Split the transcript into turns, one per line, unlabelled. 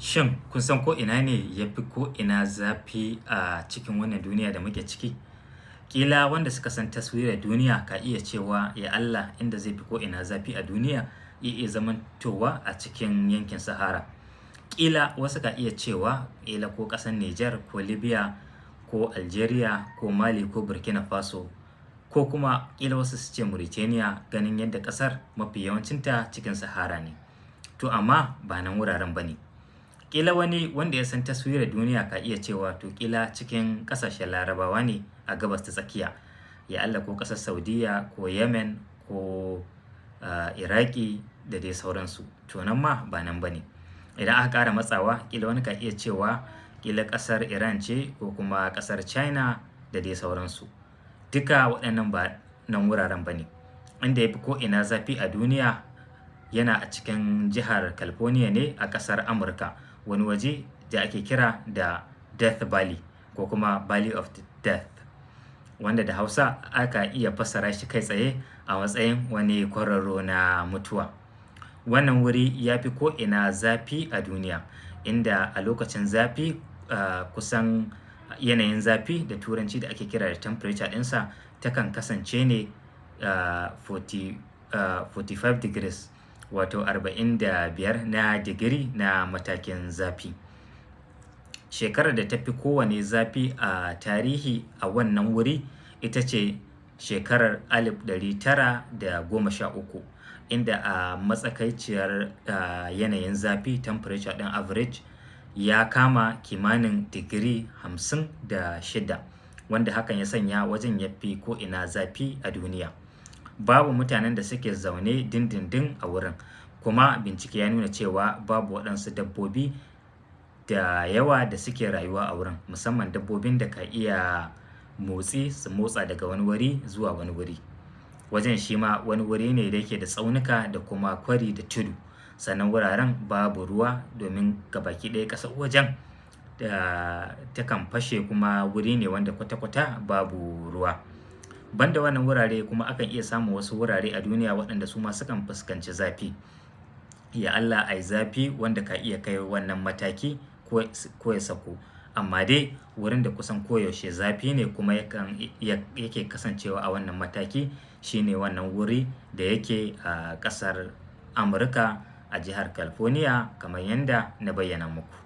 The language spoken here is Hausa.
Shin kun san ko ina ne ya fi ko ina zafi a cikin wannan duniya da muke ciki? Ƙila wanda suka san taswirar duniya ka iya cewa ya Allah inda zai fi ko ina zafi a duniya ya iya zamantowa a cikin yankin Sahara. Ƙila wasu ka iya cewa ƙila ko ƙasar Nijar ko Libya ko Algeria ko Mali ko Burkina Faso ko kuma ƙila wasu su ce Mauritania ganin yadda ƙasar mafi yawancinta cikin Sahara ne. To amma ba nan wuraren ba ne. Ƙila wani wanda ya san taswirar duniya ka iya cewa to ƙila cikin ƙasashen Larabawa ne a gabas ta tsakiya, ya Allah ko ƙasar Saudiya ko Yemen ko Iraki da dai sauransu. To nan ma ba nan ba ne. Idan aka ƙara matsawa ƙila wani ka iya cewa ƙila ƙasar Iran ce ko kuma ƙasar China da dai sauransu. Duka waɗannan ba nan wuraren ba ne. Inda ya fi ko ina zafi a duniya yana a cikin jihar California ne a ƙasar Amurka, wani waje da ake kira da Death Valley ko kuma Valley of Death, wanda da Hausa aka iya fassara shi kai tsaye a matsayin wani kwararo na mutuwa. Wannan wuri ya fi ko ina zafi a duniya, inda a lokacin zafi kusan yanayin zafi da turanci da ake kira da temperature ɗinsa takan kasance ne 45 degrees, wato 45 na digiri na matakin zafi. Shekarar da ta fi kowane zafi a tarihi a wannan wuri ita ce shekarar 1913, inda a matsakaiciyar yanayin zafi temperature ɗin average ya kama kimanin digiri 56, wanda hakan ya sanya wajen ya fi ko ina zafi a duniya. Babu mutanen da suke zaune dindindin a wurin, kuma bincike ya nuna cewa babu waɗansu dabbobi da yawa da suke rayuwa a wurin, musamman dabbobin da ka iya su motsa daga wani wuri zuwa wani wuri. Wajen shi ma wani wuri ne da yake da tsaunuka da kuma kwari da tudu, sannan wuraren babu ruwa domin gabaki ɗaya ƙasar wajen da takan fashe, kuma wuri ne wanda kwata-kwata babu ruwa. Banda wannan wurare kuma akan iya samun wasu wurare a duniya waɗanda su ma sukan fuskanci zafi. Ya Allah ai zafi wanda ka iya kai wannan mataki ko ya sako. Amma dai wurin da kusan koyaushe zafi ne kuma yake kasancewa a wannan mataki shine wannan wuri da yake a ƙasar Amurka a jihar California, kamar yadda na bayyana muku.